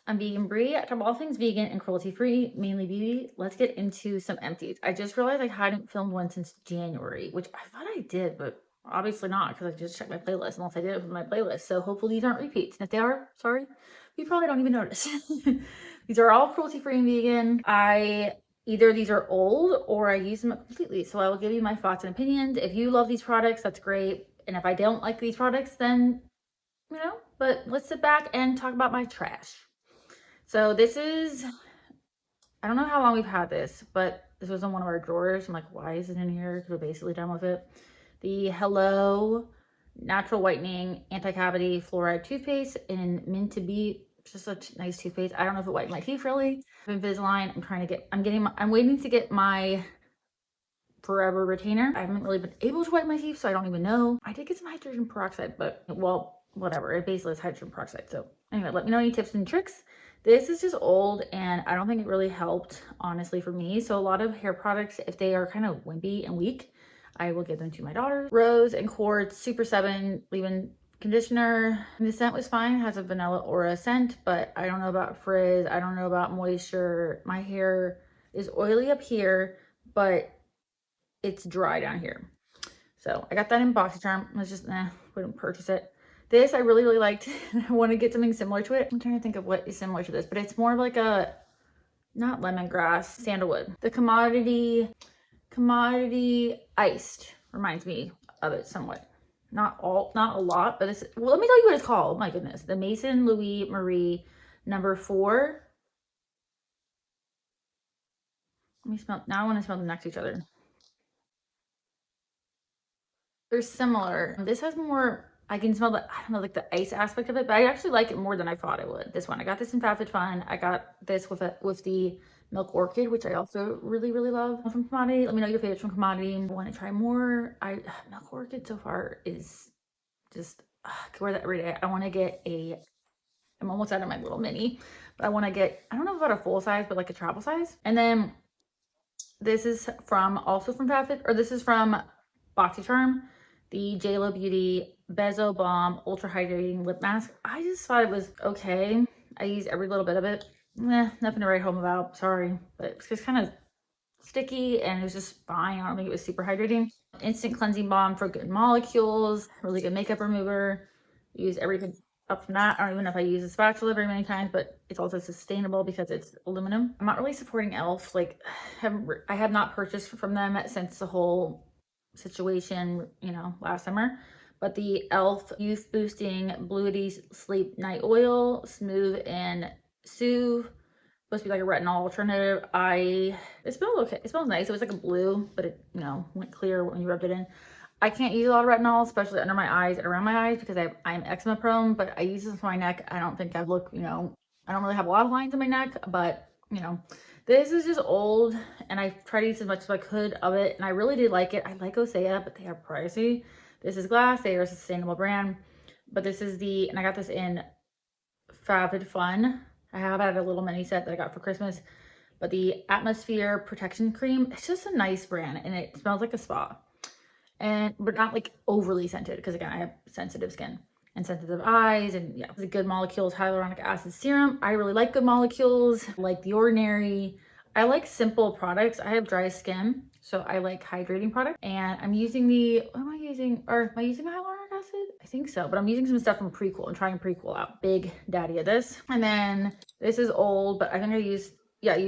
I'm vegan Brie. I talk about all things vegan and cruelty-free, mainly beauty. Let's get into some empties. I just realized I hadn't filmed one since January, which I thought I did, but obviously not because I just checked my playlist unless I did it with my playlist. So hopefully these aren't repeats. And if they are, sorry, you probably don't even notice. These are all cruelty-free and vegan. Either these are old or I use them completely. So I will give you my thoughts and opinions. If you love these products, that's great. And if I don't like these products, then, but let's sit back and talk about my trash. So this is, I don't know how long we've had this, but this was in one of our drawers. I'm like, why is it in here? Because we're basically done with it. The Hello Natural Whitening Anti-Cavity Fluoride Toothpaste in Mint to Be. Just a nice toothpaste. I don't know if it whitened my teeth really. Invisalign. I'm waiting to get my Forever retainer. I haven't really been able to wipe my teeth, so I don't even know. I did get some hydrogen peroxide, but well, whatever. It basically is hydrogen peroxide. So anyway, let me know any tips and tricks. This is just old and I don't think it really helped, honestly, for me. So a lot of hair products, if they are kind of wimpy and weak, I will give them to my daughter. Rose and Quartz Super 7 leave-in conditioner. The scent was fine, has a vanilla aura scent, but I don't know about frizz. I don't know about moisture. My hair is oily up here, but it's dry down here. So I got that in BoxyCharm. I was just, wouldn't purchase it. This I really, really liked. I want to get something similar to it. I'm trying to think of what is similar to this, but it's more like a, not lemongrass, sandalwood. The commodity iced reminds me of it somewhat. Not a lot, but this, well, let me tell you what it's called. My goodness. The Maison Louis Marie number 4. Let me smell, now I want to smell them next to each other. They're similar. This has more, I can smell the, I don't know, like the ice aspect of it, but I actually like it more than I thought I would. This one, I got this in FabFitFun. I got this with the Milk Orchid, which I also really, really love from Commodity. Let me know your favorites from Commodity. I want to try more. Milk Orchid so far is just, I could wear that every day. I want to get I'm almost out of my little mini, but I want to get, I don't know about a full size, but like a travel size. And then this is also from FabFit, or this is from BoxyCharm, the JLo Beauty Bezo Balm Ultra Hydrating Lip Mask. I just thought it was okay. I used every little bit of it. Nothing to write home about, sorry. But it's just kind of sticky and it was just fine. I don't think it was super hydrating. Instant cleansing balm for good molecules, really good makeup remover. Use everything up from that. I don't even know if I use a spatula very many times, but it's also sustainable because it's aluminum. I'm not really supporting e.l.f. Like, I have not purchased from them since the whole situation, last summer. But the e.l.f. Youth Boosting Bluity Sleep Night Oil, Smooth and Soothe, supposed to be like a retinol alternative. It smells okay. It smells nice. It was like a blue, but it, went clear when you rubbed it in. I can't use a lot of retinol, especially under my eyes and around my eyes because I'm eczema prone, but I use this for my neck. I don't think I've looked, I don't really have a lot of lines in my neck, but this is just old and I tried to use as much as I could of it and I really did like it. I like Osea, but they are pricey. This is glass. They are a sustainable brand, but this is and I got this in FabFitFun. I have had a little mini set that I got for Christmas, but the Atmosphere Protection Cream, it's just a nice brand and it smells like a spa. But not like overly scented because again, I have sensitive skin and sensitive eyes, and yeah, it's a Good Molecules Hyaluronic Acid Serum. I really like Good Molecules, like The Ordinary. I like simple products. I have dry skin, so I like hydrating products. And I'm using am I using my hyaluronic acid? I think so, but I'm using some stuff from Prequel and trying Prequel out. Big daddy of this. And then this is old, but I think I used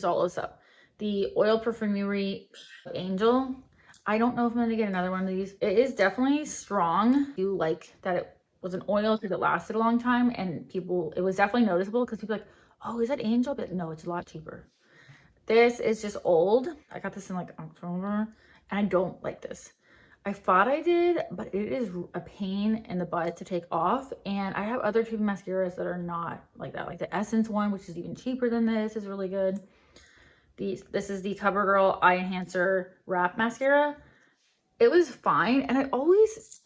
all this up. The Oil Perfumery Angel. I don't know if I'm going to get another one of these. It is definitely strong. I do like that it was an oil because it lasted a long time and it was definitely noticeable because people are like, oh, is that Angel? But no, it's a lot cheaper. This is just old. I got this in like October and I don't like this. I thought I did, but it is a pain in the butt to take off. And I have other tube mascaras that are not like that. Like the Essence one, which is even cheaper than this, is really good. This is the CoverGirl Eye Enhancer Wrap Mascara. It was fine, and it always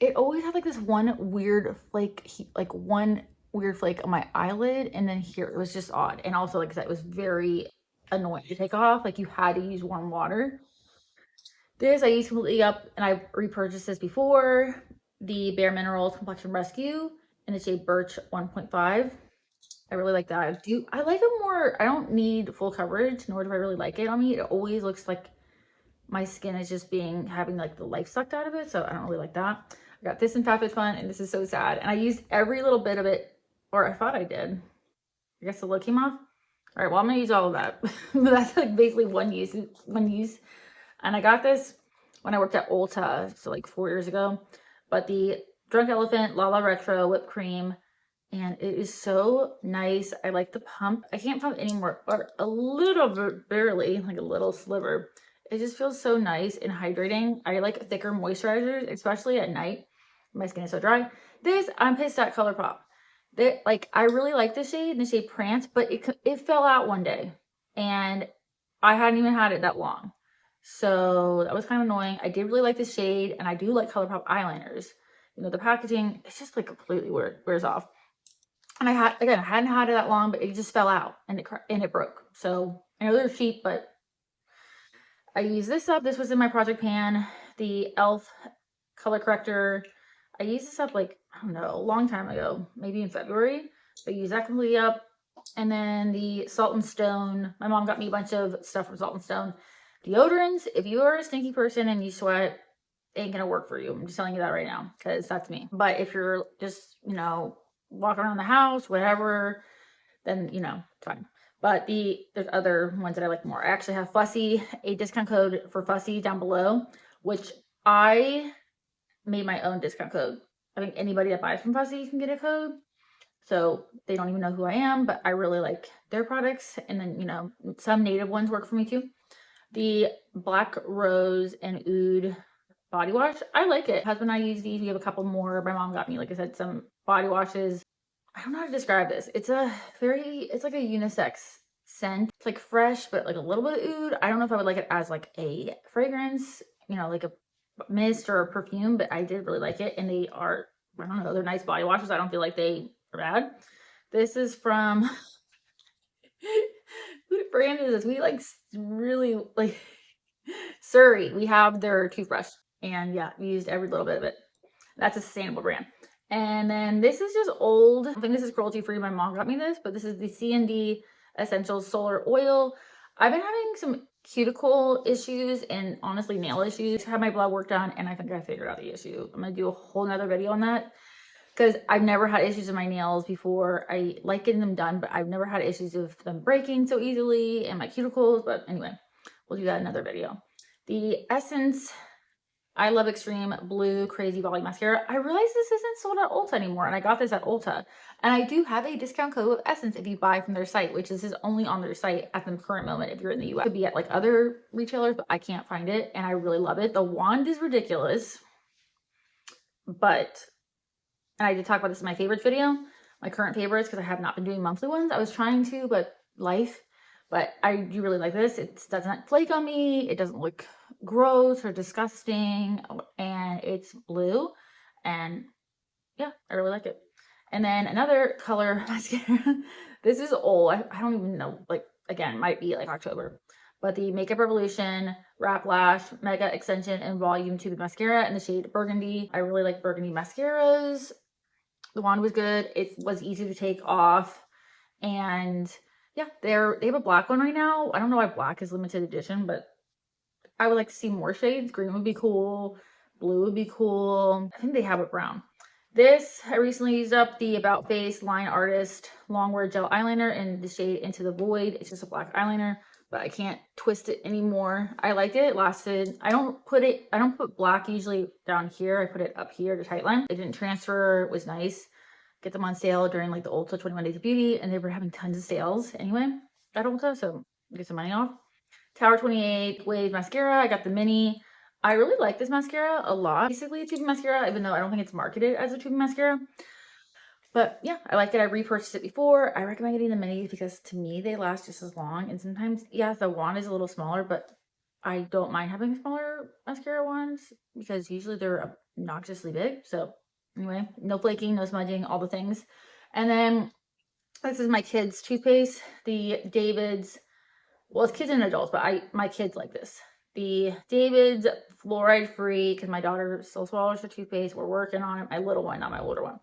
had like this one weird flake, on my eyelid, and then here it was just odd. And also, like I said, it was very annoying to take off. Like you had to use warm water. This I used completely up, and I repurchased this before. The Bare Minerals Complexion Rescue in the shade Birch 1.5. I really like that. I like it more, I don't need full coverage, nor do I really like it on me. It always looks like my skin is just having like the life sucked out of it. So I don't really like that. I got this in FabFitFun, and this is so sad. And I used every little bit of it, or I thought I did. I guess the lid came off. All right, well, I'm gonna use all of that. But that's like basically one use. And I got this when I worked at Ulta, so like 4 years ago. But the Drunk Elephant Lala Retro whipped cream, and it is so nice. I like the pump. I can't pump anymore, or a little bit, barely, like a little sliver. It just feels so nice and hydrating. I like thicker moisturizers, especially at night. My skin is so dry. This, I'm pissed at ColourPop. Like, I really like the shade Prance, but it fell out one day, and I hadn't even had it that long. So that was kind of annoying. I did really like the shade, and I do like ColourPop eyeliners. You know, the packaging, it's just like completely wears off. And I hadn't had it that long, but it just fell out, and it broke. So I know they're cheap, but I used this up. This was in my project pan, the e.l.f. color corrector. I used this up like, I don't know, a long time ago, maybe in February. I used that completely up. And then the Salt and Stone. My mom got me a bunch of stuff from Salt and Stone. Deodorants, if you are a stinky person and you sweat, ain't gonna work for you. I'm just telling you that right now, because that's me. But if you're just, walking around the house, whatever, then, it's fine. But there's other ones that I like more. I actually have Fussy, a discount code for Fussy down below, which I made my own discount code. I think anybody that buys from Fussy can get a code. So they don't even know who I am, but I really like their products. And then, some native ones work for me too. The Black Rose and Oud body wash. I like it. Husband and I use these. We have a couple more. My mom got me, like I said, some body washes. I don't know how to describe this. It's like a unisex scent. It's like fresh, but like a little bit of oud. I don't know if I would like it as like a fragrance, like a mist or a perfume, but I did really like it. And they are, I don't know, they're nice body washes. I don't feel like they are bad. This is from, what brand is this? We like really like Surrey. We have their toothbrush, and yeah, we used every little bit of it. That's a sustainable brand. And then this is just old. I think this is cruelty-free. My mom got me this, but this is the C&D Essentials Solar Oil. I've been having some cuticle issues and honestly nail issues. I had my blood work done, and I think I figured out the issue. I'm gonna do a whole nother video on that, because I've never had issues with my nails before. I like getting them done, but I've never had issues with them breaking so easily and my cuticles. But anyway, we'll do that in another video. The Essence I Love Extreme Blue Crazy Volume Mascara. I realize this isn't sold at Ulta anymore, and I got this at Ulta. And I do have a discount code with Essence if you buy from their site, which this is only on their site at the current moment if you're in the US. It could be at like other retailers, but I can't find it, and I really love it. The wand is ridiculous, but, and I did talk about this in my favorites video, my current favorites, because I have not been doing monthly ones. I was trying to, but life. But I do really like this. It doesn't flake on me. It doesn't look gross or disgusting. And it's blue. And yeah, I really like it. And then another color mascara. This is old. I don't even know. Like, again, might be like October. But the Makeup Revolution Wrap Lash Mega Extension and Volume Tube Mascara in the shade Burgundy. I really like burgundy mascaras. The wand was good. It was easy to take off. And yeah, they have a black one right now. I don't know why black is limited edition, but I would like to see more shades. Green would be cool. Blue would be cool. I think they have it brown. This, I recently used up the About Face Line Artist Longwear Gel Eyeliner in the shade Into the Void. It's just a black eyeliner, but I can't twist it anymore. I liked it. It lasted. I don't put black usually down here. I put it up here to tightline. It didn't transfer. It was nice. Get them on sale during like the Ulta 21 Days of Beauty, and they were having tons of sales anyway at Ulta, so get some money off. Tower 28 Wave Mascara. I got the mini. I really like this mascara a lot. Basically a tube mascara, even though I don't think it's marketed as a tube mascara. But yeah, I like it. I repurchased it before. I recommend getting the minis because to me they last just as long. And sometimes, yeah, the wand is a little smaller, but I don't mind having smaller mascara wands because usually they're obnoxiously big. So anyway, no flaking, no smudging, all the things. And then this is my kids' toothpaste, the David's. Well, it's kids and adults, but my kids like this. The David's fluoride free, because my daughter still swallows her toothpaste. We're working on it. My little one, not my older one.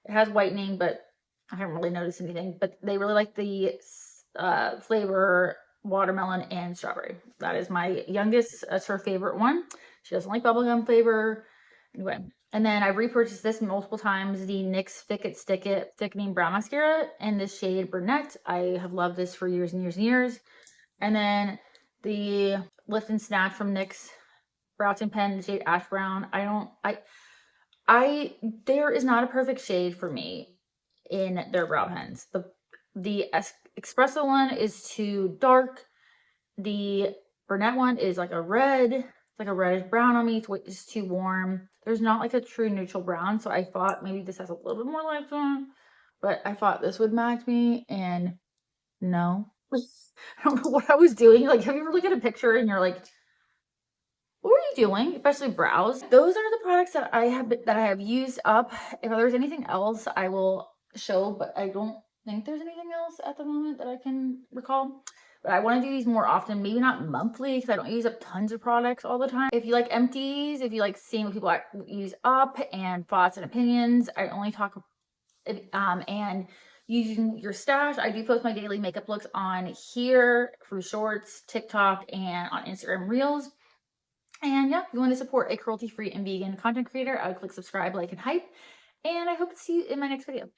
It has whitening, but I haven't really noticed anything, but they really like the flavor watermelon and strawberry. That is my youngest. That's her favorite one. She doesn't like bubblegum flavor. Anyway, and then I've repurchased this multiple times, the NYX Thick It Stick It Thickening Brow Mascara in the shade Brunette. I have loved this for years and years and years. And then the Lift and Snatch from NYX Brow Tint Pen, the shade Ash Brown. There is not a perfect shade for me in their brow pens. The espresso one is too dark. The brunette one is like a red, it's like a reddish brown on me. It's too warm. There's not like a true neutral brown, so I thought maybe this has a little bit more life on it, but I thought this would match me, and no. I don't know what I was doing. Like, have you ever looked at a picture and you're like, what were you doing? Especially brows. Those are the products that I have used up. If there's anything else, I will show, but I don't think there's anything else at the moment that I can recall. But I want to do these more often, maybe not monthly, because I don't use up tons of products all the time. If you like Empties, if you like seeing what people use up and thoughts and opinions, I only talk and using your stash. I do post my daily makeup looks on here through Shorts, TikTok, and on Instagram Reels. And yeah, if you want to support a cruelty-free and vegan content creator, I would click subscribe, like, and hype. And I hope to see you in my next video.